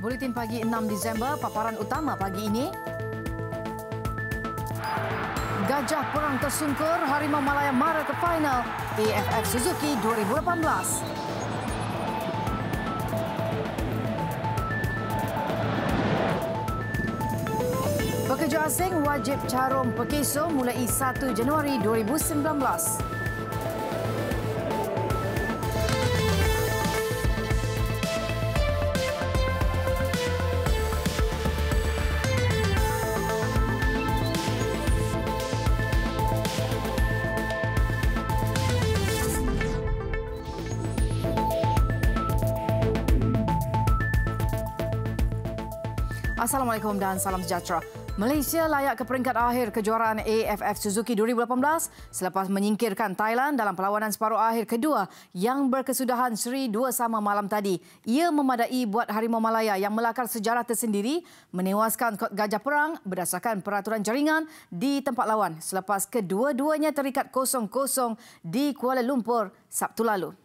Buletin pagi 6 Disember, paparan utama pagi ini. Gajah Perang tersungkur, Harimau Malaya mara ke final AFF Suzuki 2018. Pekerja asing wajib carum Pekeso mulai 1 Januari 2019. Assalamualaikum dan salam sejahtera. Malaysia layak ke peringkat akhir kejuaraan AFF Suzuki 2018 selepas menyingkirkan Thailand dalam perlawanan separuh akhir kedua yang berkesudahan seri 2 sama malam tadi. Ia memadai buat Harimau Malaya yang melakar sejarah tersendiri menewaskan skot Gajah Perang berdasarkan peraturan jaringan di tempat lawan selepas kedua-duanya terikat 0-0 di Kuala Lumpur Sabtu lalu.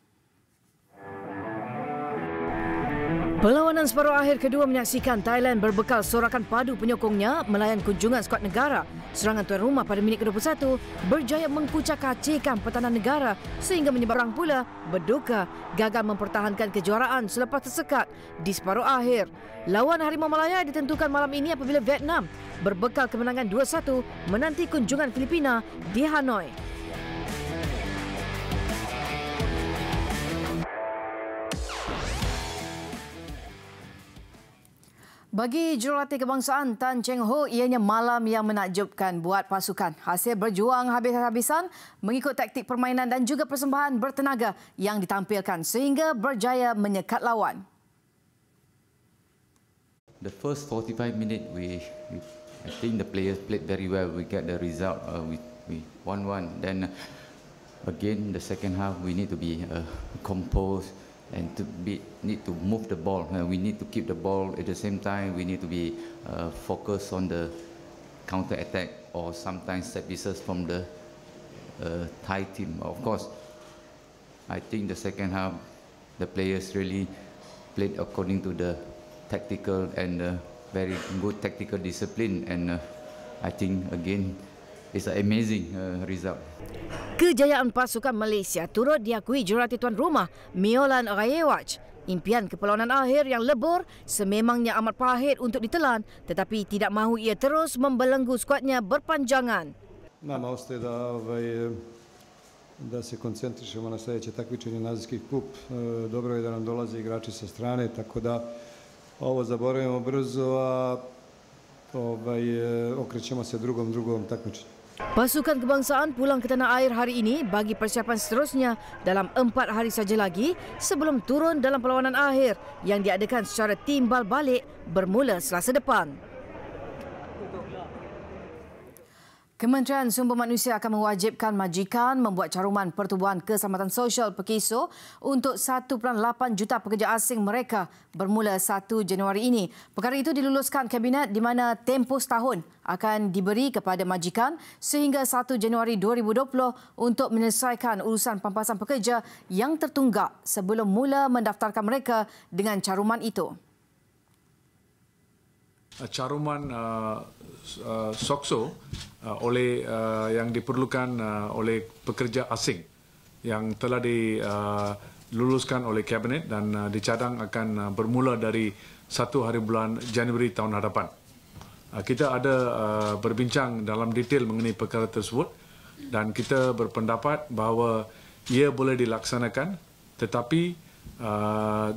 Perlawanan separuh akhir kedua menyaksikan Thailand berbekal sorakan padu penyokongnya melayan kunjungan skuad negara. Serangan tuan rumah pada minit ke-21 berjaya mengkucak-kacirkan pertahanan negara sehingga menyebabkan pula berduka gagal mempertahankan kejuaraan selepas tersekat di separuh akhir. Lawan Harimau Malaya ditentukan malam ini apabila Vietnam berbekal kemenangan 2-1 menanti kunjungan Filipina di Hanoi. Bagi jurulatih kebangsaan Tan Cheng Ho, ianya malam yang menakjubkan buat pasukan. Hasil berjuang habis-habisan mengikut taktik permainan dan juga persembahan bertenaga yang ditampilkan sehingga berjaya menyekat lawan. The first 45 minutes, I think the players played very well. We get the result. We 1-1. Then again, the second half, we need to be composed. And need to move the ball. We need to keep the ball. At the same time, we need to be focused on the counter attack or sometimes set pieces from the Thai team. Of course, I think the second half, the players really played according to the tactical and very good tactical discipline. And I think again, it's an amazing result. Kejayaan pasukan Malaysia turut diakui jurulatih tuan rumah Miolan Rayewaj. Impian ke perlawanan akhir yang lebur sememangnya amat pahit untuk ditelan, tetapi tidak mahu ia terus membelenggu skuadnya berpanjangan. Nama ostaje da se koncentrišemo na sljedeće takmičenje Azijski kup. Dobro je da nam dolaze igrači sa strane, tako da ovo zaboravimo brzo, a okrećemo se drugom takmičenju. Pasukan kebangsaan pulang ke tanah air hari ini bagi persiapan seterusnya dalam 4 hari saja lagi sebelum turun dalam perlawanan akhir yang diadakan secara timbal balik bermula Selasa depan. Kementerian Sumber Manusia akan mewajibkan majikan membuat caruman Pertubuhan Keselamatan Sosial Pekeso untuk 1.8 juta pekerja asing mereka bermula 1 Januari ini. Perkara itu diluluskan Kabinet di mana tempoh setahun akan diberi kepada majikan sehingga 1 Januari 2020 untuk menyelesaikan urusan pampasan pekerja yang tertunggak sebelum mula mendaftarkan mereka dengan caruman itu. Caruman SOCSO oleh yang diperlukan oleh pekerja asing yang telah diluluskan oleh Kabinet dan dicadang akan bermula dari 1 hari bulan Januari tahun hadapan. Kita ada berbincang dalam detail mengenai perkara tersebut dan kita berpendapat bahawa ia boleh dilaksanakan, tetapi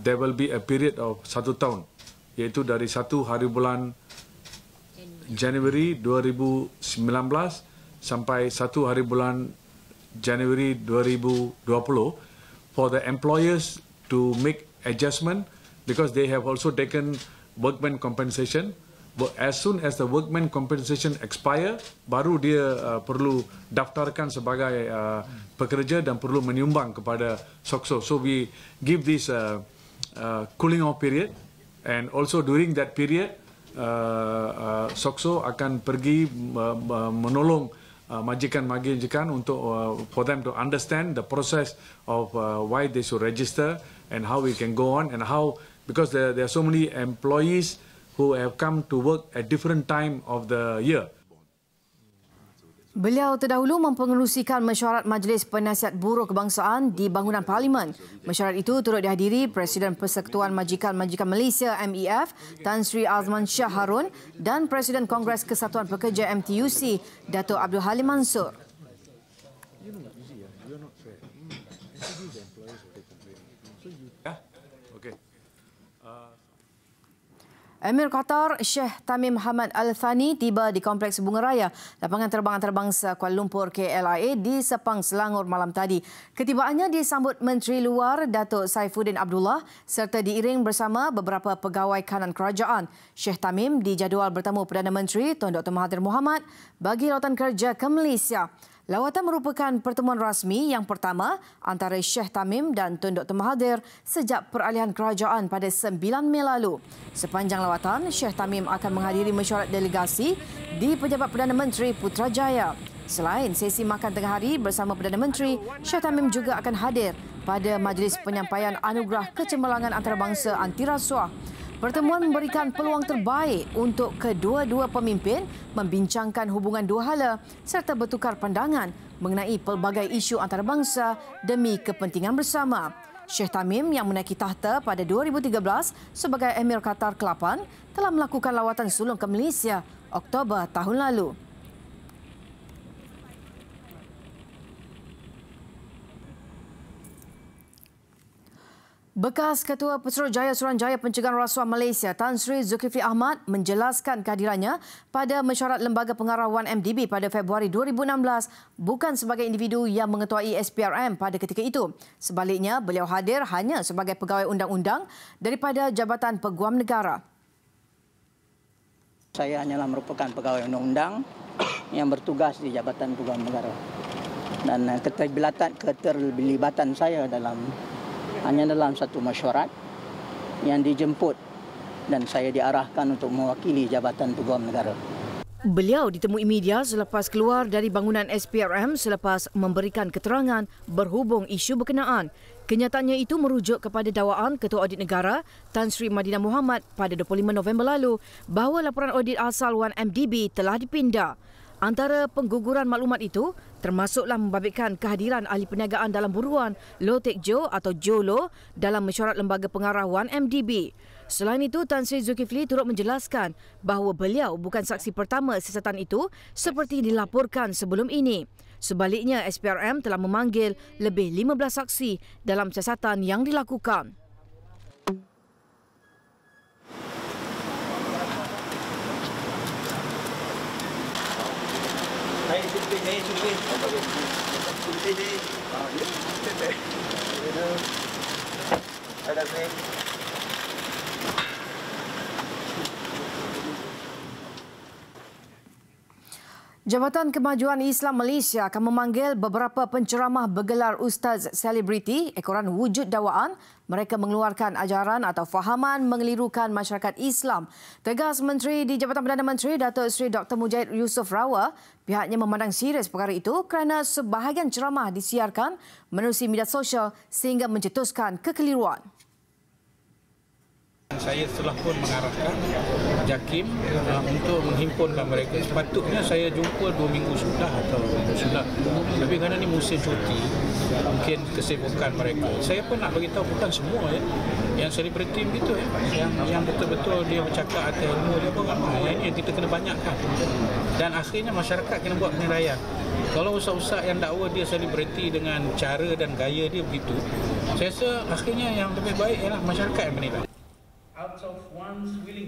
there will be a period of 1 tahun, iaitu dari 1 hari bulan Januari 2019 sampai 1 hari bulan Januari 2020 for the employers to make adjustment because they have also taken workman compensation. But as soon as the workman compensation expire, baru dia perlu daftarkan sebagai pekerja dan perlu menyumbang kepada SOCSO. So we give this cooling off period, and also during that period SOCSO akan pergi menolong majikan-majikan untuk for them to understand the process of why they should register and how we can go on and how because there are so many employees who have come to work at different time of the year. Beliau terdahulu mempengerusikan mesyuarat Majlis Penasihat Buruh Kebangsaan di bangunan Parlimen. Mesyuarat itu turut dihadiri Presiden Persekutuan Majikan-Majikan Malaysia MEF Tan Sri Azman Shah Harun dan Presiden Kongres Kesatuan Pekerja MTUC Dato' Abdul Halim Mansur. Emir Qatar Sheikh Tamim Hamad Al Thani tiba di Kompleks Bunga Raya, lapangan terbang antarabangsa Kuala Lumpur KLIA di Sepang, Selangor malam tadi. Ketibaannya disambut Menteri Luar Datuk Saifuddin Abdullah serta diiring bersama beberapa pegawai kanan kerajaan. Sheikh Tamim dijadual bertemu Perdana Menteri Tun Dr. Mahathir Mohamad bagi lawatan kerja ke Malaysia. Lawatan merupakan pertemuan rasmi yang pertama antara Sheikh Tamim dan Tun Dr. Mahathir sejak peralihan kerajaan pada 9 Mei lalu. Sepanjang lawatan, Sheikh Tamim akan menghadiri mesyuarat delegasi di Pejabat Perdana Menteri Putrajaya. Selain sesi makan tengah hari bersama Perdana Menteri, Sheikh Tamim juga akan hadir pada majlis penyampaian anugerah kecemerlangan antarabangsa anti rasuah. Pertemuan memberikan peluang terbaik untuk kedua-dua pemimpin membincangkan hubungan dua hala serta bertukar pandangan mengenai pelbagai isu antarabangsa demi kepentingan bersama. Sheikh Tamim yang menaiki tahta pada 2013 sebagai Emir Qatar ke-8 telah melakukan lawatan sulung ke Malaysia Oktober tahun lalu. Bekas Ketua Pesuruhjaya Suruhanjaya Pencegahan Rasuah Malaysia Tan Sri Zulkifli Ahmad menjelaskan kehadirannya pada mesyuarat Lembaga Pengarah 1MDB pada Februari 2016 bukan sebagai individu yang mengetuai SPRM pada ketika itu. Sebaliknya, beliau hadir hanya sebagai pegawai undang-undang daripada Jabatan Peguam Negara. Saya hanyalah merupakan pegawai undang-undang yang bertugas di Jabatan Peguam Negara. Dan keterlibatan saya hanya dalam satu mesyuarat yang dijemput dan saya diarahkan untuk mewakili Jabatan Peguam Negara. Beliau ditemui media selepas keluar dari bangunan SPRM selepas memberikan keterangan berhubung isu berkenaan. Kenyataannya itu merujuk kepada dakwaan Ketua Audit Negara Tan Sri Madinah Mohamad pada 25 November lalu bahawa laporan audit asal 1MDB telah dipindah. Antara pengguguran maklumat itu termasuklah membabitkan kehadiran ahli perniagaan dalam buruan Low Tech Joe atau JOLO dalam mesyuarat Lembaga Pengarah 1MDB. Selain itu, Tan Sri Zulkifli turut menjelaskan bahawa beliau bukan saksi pertama siasatan itu seperti dilaporkan sebelum ini. Sebaliknya, SPRM telah memanggil lebih 15 saksi dalam siasatan yang dilakukan. Jabatan Kemajuan Islam Malaysia akan memanggil beberapa penceramah bergelar Ustaz Selebriti ekoran wujud dakwaan mereka mengeluarkan ajaran atau fahaman mengelirukan masyarakat Islam. Tegas Menteri di Jabatan Perdana Menteri Datuk Seri Dr. Mujahid Yusof Rawah, pihaknya memandang serius perkara itu kerana sebahagian ceramah disiarkan menerusi media sosial sehingga mencetuskan kekeliruan. Saya telah pun mengarahkan JAKIM untuk menghimpunkan mereka. Sepatutnya saya jumpa 2 minggu sudah atau sudah. Tapi kerana ini musim cuti, mungkin kesibukan mereka. Saya pun nak beritahu bukan semua ya. Yang selebriti begitu ya. Yang betul-betul dia bercakap atas ilmu dia pun ramai. Yang ini yang kita kena banyakkan. Dan akhirnya masyarakat kena buat penilaian. Kalau ustaz-ustaz yang dakwa dia selebriti dengan cara dan gaya dia begitu, saya rasa akhirnya yang lebih baik ialah masyarakat yang menilai.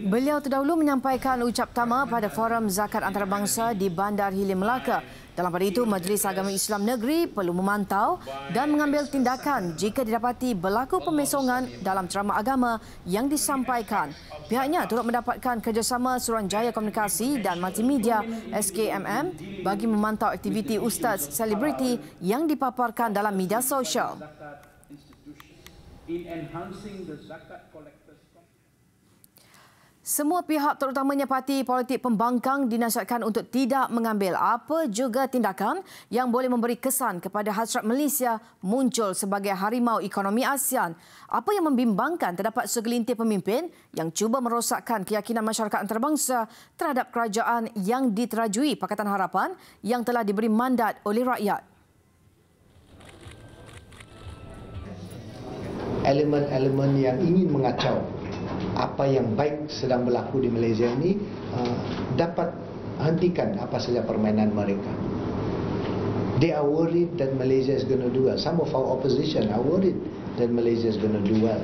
Beliau terdahulu menyampaikan ucap tama pada Forum Zakat Antarabangsa di Bandar Hilir Melaka. Dalam pada itu, Majlis Agama Islam Negeri perlu memantau dan mengambil tindakan jika didapati berlaku pemesongan dalam ceramah agama yang disampaikan. Pihaknya turut mendapatkan kerjasama Suruhanjaya Komunikasi dan Multimedia SKMM bagi memantau aktiviti ustaz selebriti yang dipaparkan dalam media sosial. Semua pihak terutamanya parti politik pembangkang dinasihatkan untuk tidak mengambil apa juga tindakan yang boleh memberi kesan kepada hasrat Malaysia muncul sebagai harimau ekonomi ASEAN. Apa yang membimbangkan terdapat segelintir pemimpin yang cuba merosakkan keyakinan masyarakat antarabangsa terhadap kerajaan yang diterajui Pakatan Harapan yang telah diberi mandat oleh rakyat. Elemen-elemen yang ingin mengacau apa yang baik sedang berlaku di Malaysia ini dapat hentikan apa saja permainan mereka. They are worried that Malaysia is going to do well. Some of our opposition are worried that Malaysia is going to do well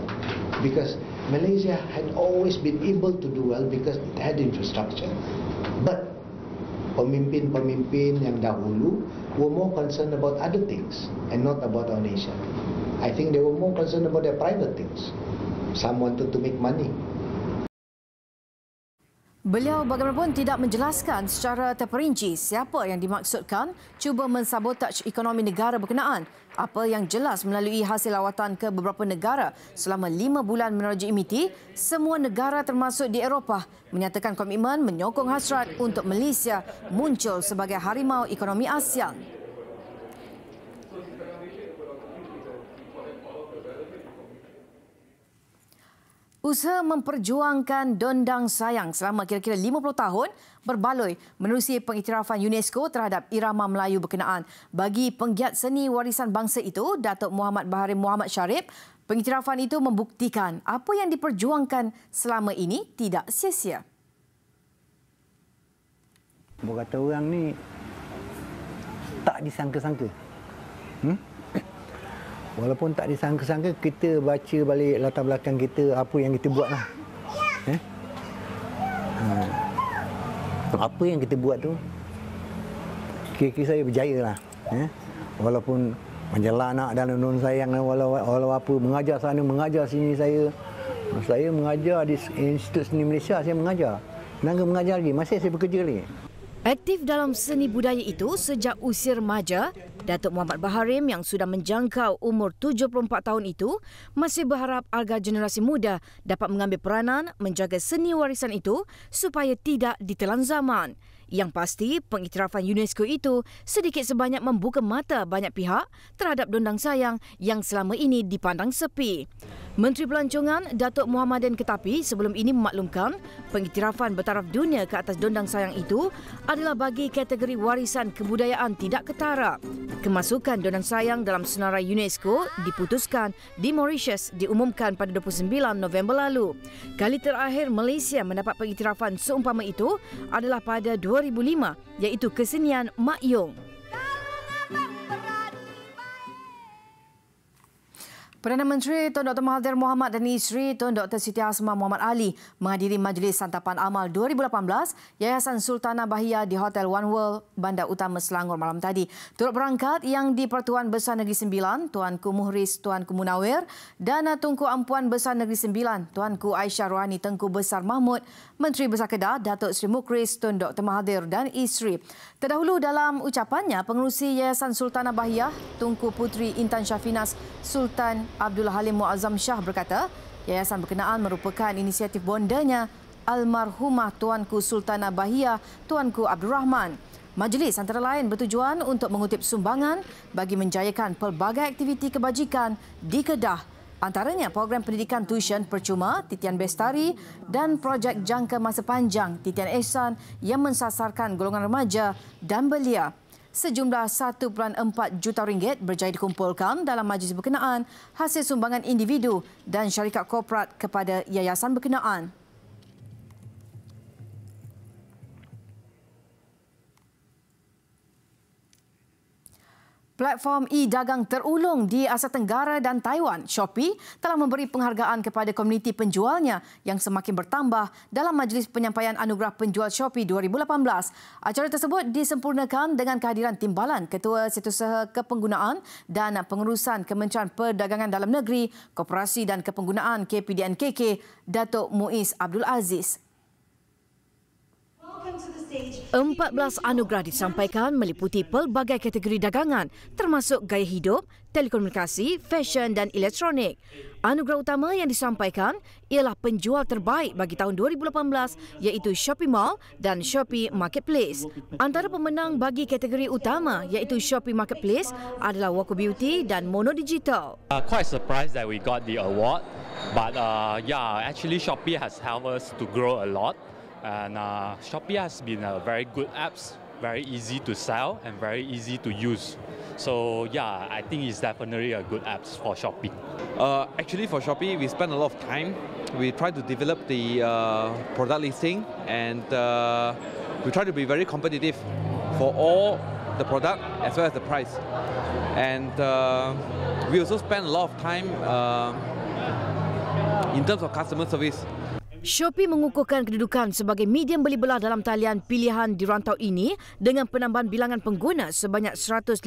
because Malaysia had always been able to do well because it had infrastructure. But pemimpin-pemimpin yang dahulu were more concerned about other things and not about our nation. I think they were more concerned about their private things. Some wanted to make money. Beliau bagaimanapun tidak menjelaskan secara terperinci siapa yang dimaksudkan cuba mensabotaj ekonomi negara berkenaan. Apa yang jelas melalui hasil lawatan ke beberapa negara selama 5 bulan menerajui MITI, semua negara termasuk di Eropah menyatakan komitmen menyokong hasrat untuk Malaysia muncul sebagai harimau ekonomi ASEAN. Usaha memperjuangkan dondang sayang selama kira-kira 50 tahun berbaloi menerusi pengiktirafan UNESCO terhadap irama Melayu berkenaan. Bagi penggiat seni warisan bangsa itu, Datuk Muhammad Baharim Muhammad Sharif, pengiktirafan itu membuktikan apa yang diperjuangkan selama ini tidak sia-sia. Kata orang ni tak disangka-sangka. Walaupun tak disangka-sangka, kita baca balik latar belakang kita, apa yang kita buat lah. Apa yang kita buat tu, kira-kira saya berjaya lah. Walaupun menjela anak dalam dondang sayang, walau apa, mengajar sana, mengajar sini saya mengajar di Institut Seni Malaysia, saya mengajar. Nangga mengajar lagi, masih saya bekerja lagi. Aktif dalam seni budaya itu sejak usia remaja, Datuk Muhammad Baharim yang sudah menjangkau umur 74 tahun itu masih berharap agar generasi muda dapat mengambil peranan menjaga seni warisan itu supaya tidak ditelan zaman. Yang pasti, pengiktirafan UNESCO itu sedikit sebanyak membuka mata banyak pihak terhadap dondang sayang yang selama ini dipandang sepi. Menteri Pelancongan Datuk Muhammadin Ketapi sebelum ini memaklumkan pengiktirafan bertaraf dunia ke atas dondang sayang itu adalah bagi kategori warisan kebudayaan tidak ketara. Kemasukan dondang sayang dalam senarai UNESCO diputuskan di Mauritius diumumkan pada 29 November lalu. Kali terakhir Malaysia mendapat pengiktirafan seumpama itu adalah pada 2005, iaitu kesenian Mak Yong. Perdana Menteri Tun Dr. Mahathir Mohamad dan isteri Tun Dr. Siti Hasmah Muhammad Ali menghadiri Majlis Santapan Amal 2018 Yayasan Sultanah Bahia di Hotel One World, Bandar Utama Selangor malam tadi. Turut berangkat yang di-Pertuan Besar Negeri Sembilan, Tuanku Muhriz Tuanku Munawir dan Tunku Ampuan Besar Negeri Sembilan, Tuanku Aisyah Rohani Tengku Besar Mahmud, Menteri Besar Kedah Datuk Seri Mukriz Tun Dr. Mahathir dan isteri. Terdahulu dalam ucapannya, pengerusi Yayasan Sultanah Bahia, Tunku Puteri Intan Syafinas Sultan Abdul Halim Muazzam Shah berkata, yayasan berkenaan merupakan inisiatif bondanya almarhumah Tuanku Sultanah Bahia, Tuanku Abdul Rahman. Majlis antara lain bertujuan untuk mengutip sumbangan bagi menjayakan pelbagai aktiviti kebajikan di Kedah. Antaranya program pendidikan tuition percuma Titian Bestari dan projek jangka masa panjang Titian Ehsan yang mensasarkan golongan remaja dan belia. Sejumlah 1.4 juta ringgit berjaya dikumpulkan dalam majlis berkenaan hasil sumbangan individu dan syarikat korporat kepada yayasan berkenaan. Platform e-dagang terulung di Asia Tenggara dan Taiwan, Shopee, telah memberi penghargaan kepada komuniti penjualnya yang semakin bertambah dalam Majlis Penyampaian Anugerah Penjual Shopee 2018. Acara tersebut disempurnakan dengan kehadiran Timbalan Ketua Setiausaha Kepenggunaan dan Pengurusan Kementerian Perdagangan Dalam Negeri, Koperasi dan Kepenggunaan KPDN KK, Datuk Muiz Abdul Aziz. Welcome to the 14 anugerah disampaikan meliputi pelbagai kategori dagangan termasuk gaya hidup, telekomunikasi, fashion dan elektronik. Anugerah utama yang disampaikan ialah penjual terbaik bagi tahun 2018 iaitu Shopee Mall dan Shopee Marketplace. Antara pemenang bagi kategori utama iaitu Shopee Marketplace adalah Wako Beauty dan Mono Digital. Quite surprised that we got the award, but actually Shopee has helped us to grow a lot. And Shopee has been a very good apps, very easy to sell and very easy to use. So I think it's definitely a good apps for Shopee. Actually for Shopee, we spend a lot of time. We try to develop the product listing and we try to be very competitive for all the product as well as the price. And we also spend a lot of time in terms of customer service. Shopee mengukuhkan kedudukan sebagai medium beli belah dalam talian pilihan di rantau ini dengan penambahan bilangan pengguna sebanyak 150%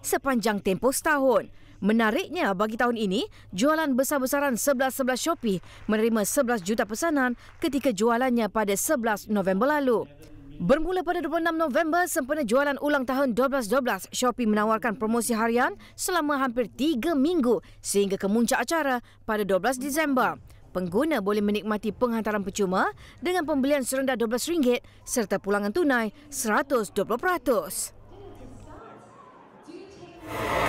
sepanjang tempoh setahun. Menariknya, bagi tahun ini, jualan besar-besaran 11.11 Shopee menerima 11 juta pesanan ketika jualannya pada 11 November lalu. Bermula pada 26 November, sempena jualan ulang tahun 12.12, Shopee menawarkan promosi harian selama hampir 3 minggu sehingga ke muncak acara pada 12 Disember. Pengguna boleh menikmati penghantaran percuma dengan pembelian serendah RM12 serta pulangan tunai 120%.